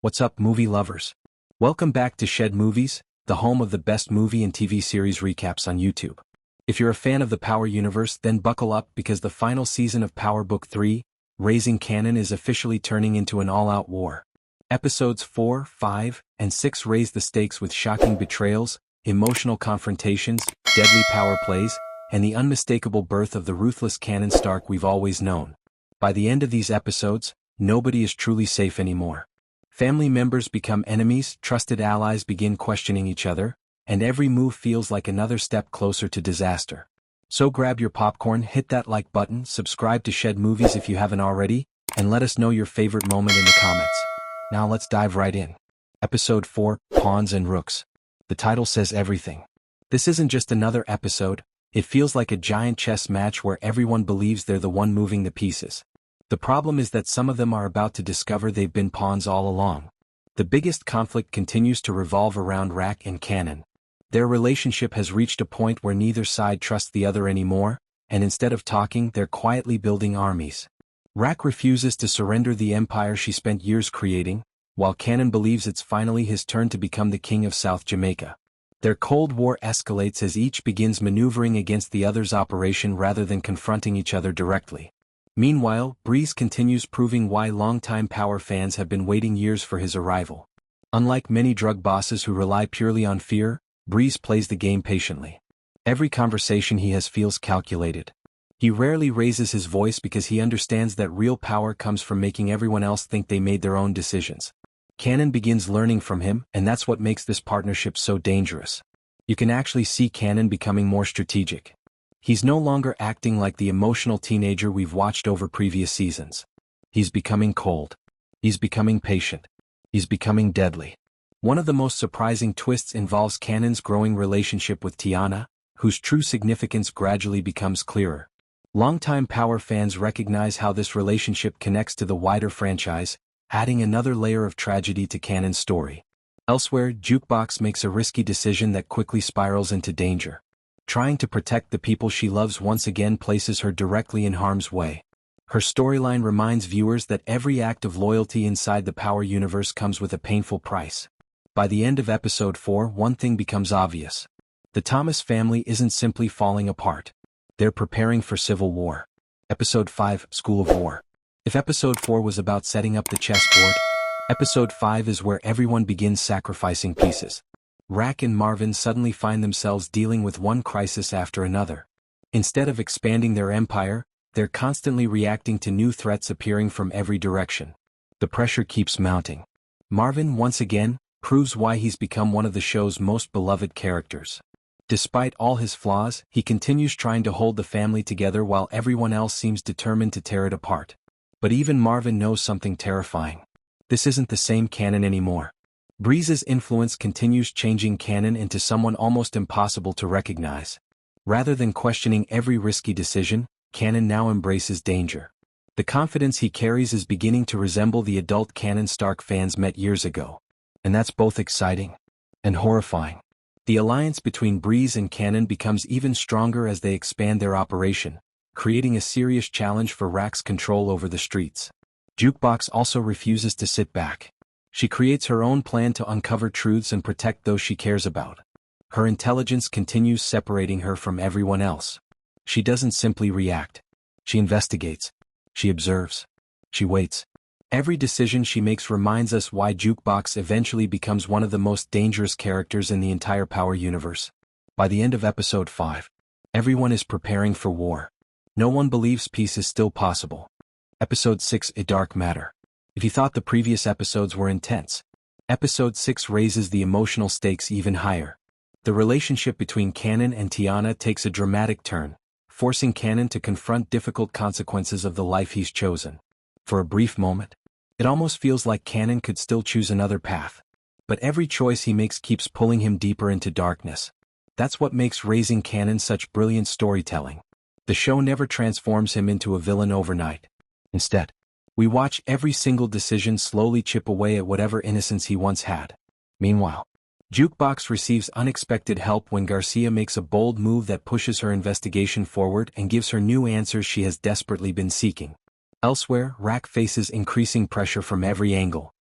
What's up, movie lovers? Welcome back to Shed Movies, the home of the best movie and TV series recaps on YouTube. If you're a fan of the Power universe, then buckle up because the final season of Power Book 3, Raising Kanan, is officially turning into an all-out war. Episodes 4, 5, and 6 raise the stakes with shocking betrayals, emotional confrontations, deadly power plays, and the unmistakable birth of the ruthless Kanan Stark we've always known. By the end of these episodes, nobody is truly safe anymore. Family members become enemies, trusted allies begin questioning each other, and every move feels like another step closer to disaster. So grab your popcorn, hit that like button, subscribe to Shed Movies if you haven't already, and let us know your favorite moment in the comments. Now let's dive right in. Episode 4, Pawns and Rooks. The title says everything. This isn't just another episode, it feels like a giant chess match where everyone believes they're the one moving the pieces. The problem is that some of them are about to discover they've been pawns all along. The biggest conflict continues to revolve around Rack and Kanan. Their relationship has reached a point where neither side trusts the other anymore, and instead of talking, they're quietly building armies. Rack refuses to surrender the empire she spent years creating, while Kanan believes it's finally his turn to become the king of South Jamaica. Their Cold War escalates as each begins maneuvering against the other's operation rather than confronting each other directly. Meanwhile, Breeze continues proving why longtime Power fans have been waiting years for his arrival. Unlike many drug bosses who rely purely on fear, Breeze plays the game patiently. Every conversation he has feels calculated. He rarely raises his voice because he understands that real power comes from making everyone else think they made their own decisions. Kanan begins learning from him, and that's what makes this partnership so dangerous. You can actually see Kanan becoming more strategic. He's no longer acting like the emotional teenager we've watched over previous seasons. He's becoming cold. He's becoming patient. He's becoming deadly. One of the most surprising twists involves Kanan's growing relationship with Tiana, whose true significance gradually becomes clearer. Longtime Power fans recognize how this relationship connects to the wider franchise, adding another layer of tragedy to Kanan's story. Elsewhere, Jukebox makes a risky decision that quickly spirals into danger. Trying to protect the people she loves once again places her directly in harm's way. Her storyline reminds viewers that every act of loyalty inside the Power universe comes with a painful price. By the end of Episode 4, one thing becomes obvious. The Thomas family isn't simply falling apart. They're preparing for civil war. Episode 5, School of War. If Episode 4 was about setting up the chessboard, Episode 5 is where everyone begins sacrificing pieces. Rack and Marvin suddenly find themselves dealing with one crisis after another. Instead of expanding their empire, they're constantly reacting to new threats appearing from every direction. The pressure keeps mounting. Marvin, once again, proves why he's become one of the show's most beloved characters. Despite all his flaws, he continues trying to hold the family together while everyone else seems determined to tear it apart. But even Marvin knows something terrifying. This isn't the same Kanan anymore. Breeze's influence continues changing Kanan into someone almost impossible to recognize. Rather than questioning every risky decision, Kanan now embraces danger. The confidence he carries is beginning to resemble the adult Kanan Stark fans met years ago. And that's both exciting and horrifying. The alliance between Breeze and Kanan becomes even stronger as they expand their operation, creating a serious challenge for Rack's control over the streets. Jukebox also refuses to sit back. She creates her own plan to uncover truths and protect those she cares about. Her intelligence continues separating her from everyone else. She doesn't simply react. She investigates. She observes. She waits. Every decision she makes reminds us why Jukebox eventually becomes one of the most dangerous characters in the entire Power universe. By the end of Episode 5, everyone is preparing for war. No one believes peace is still possible. Episode 6, A Dark Matter. If you thought the previous episodes were intense, Episode 6 raises the emotional stakes even higher. The relationship between Kanan and Tiana takes a dramatic turn, forcing Kanan to confront difficult consequences of the life he's chosen. For a brief moment, it almost feels like Kanan could still choose another path. But every choice he makes keeps pulling him deeper into darkness. That's what makes Raising Kanan such brilliant storytelling. The show never transforms him into a villain overnight. Instead, we watch every single decision slowly chip away at whatever innocence he once had. Meanwhile, Jukebox receives unexpected help when Garcia makes a bold move that pushes her investigation forward and gives her new answers she has desperately been seeking. Elsewhere, Rack faces increasing pressure from every angle.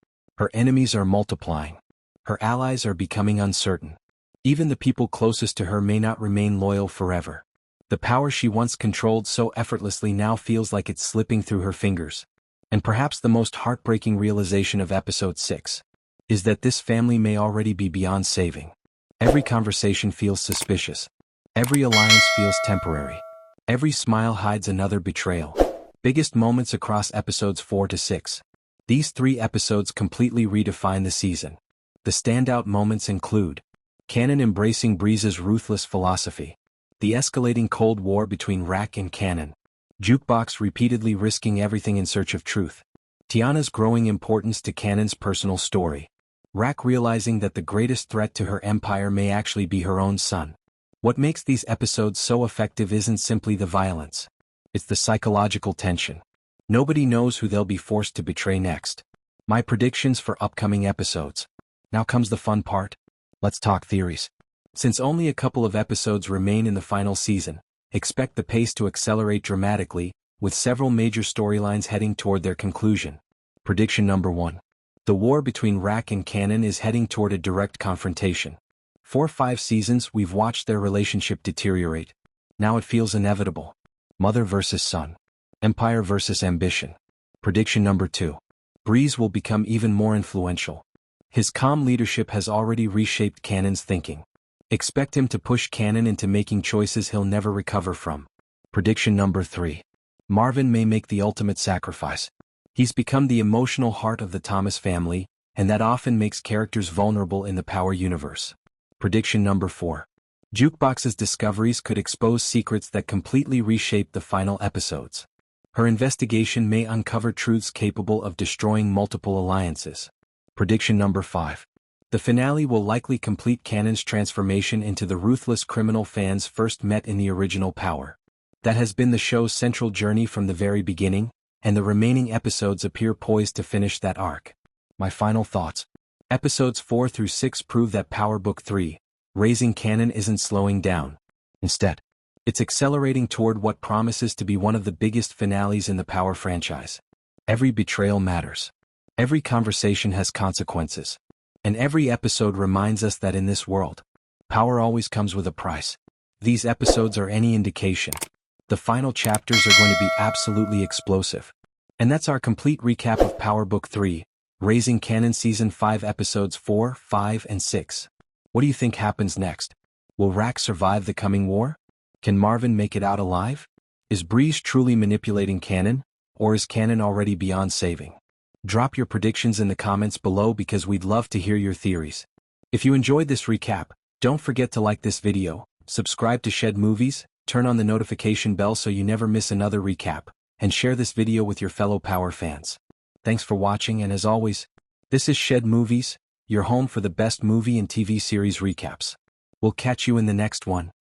Her enemies are multiplying. Her allies are becoming uncertain. Even the people closest to her may not remain loyal forever. The power she once controlled so effortlessly now feels like it's slipping through her fingers. And perhaps the most heartbreaking realization of episode 6 is that this family may already be beyond saving. Every conversation feels suspicious. Every alliance feels temporary. Every smile hides another betrayal. Biggest moments across episodes 4 to 6. These 3 episodes completely redefine the season. The standout moments include Kanan embracing Breeze's ruthless philosophy, the escalating Cold War between Rack and Kanan, Jukebox repeatedly risking everything in search of truth, Tiana's growing importance to Kanan's personal story, Rack realizing that the greatest threat to her empire may actually be her own son. What makes these episodes so effective isn't simply the violence. It's the psychological tension. Nobody knows who they'll be forced to betray next. My predictions for upcoming episodes. Now comes the fun part. Let's talk theories. Since only a couple of episodes remain in the final season, expect the pace to accelerate dramatically, with several major storylines heading toward their conclusion. Prediction number 1. The war between Rack and Kanan is heading toward a direct confrontation. For 5 seasons we've watched their relationship deteriorate. Now it feels inevitable. Mother versus son. Empire versus ambition. Prediction number 2. Breeze will become even more influential. His calm leadership has already reshaped Kanan's thinking. Expect him to push Kanan into making choices he'll never recover from. Prediction number 3. Marvin may make the ultimate sacrifice. He's become the emotional heart of the Thomas family, and that often makes characters vulnerable in the Power universe. Prediction number 4. Jukebox's discoveries could expose secrets that completely reshape the final episodes. Her investigation may uncover truths capable of destroying multiple alliances. Prediction number 5. The finale will likely complete Kanan's transformation into the ruthless criminal fans first met in the original Power. That has been the show's central journey from the very beginning, and the remaining episodes appear poised to finish that arc. My final thoughts. Episodes 4 through 6 prove that Power Book 3, Raising Kanan, isn't slowing down. Instead, it's accelerating toward what promises to be one of the biggest finales in the Power franchise. Every betrayal matters. Every conversation has consequences. And every episode reminds us that in this world, power always comes with a price. These episodes are any indication. The final chapters are going to be absolutely explosive. And that's our complete recap of Power Book 3, Raising Kanan Season 5 Episodes 4, 5, and 6. What do you think happens next? Will Rack survive the coming war? Can Marvin make it out alive? Is Breeze truly manipulating Kanan, or is Kanan already beyond saving? Drop your predictions in the comments below because we'd love to hear your theories. If you enjoyed this recap, don't forget to like this video, subscribe to Shed Movies, turn on the notification bell so you never miss another recap, and share this video with your fellow Power fans. Thanks for watching, and as always, this is Shed Movies, your home for the best movie and TV series recaps. We'll catch you in the next one.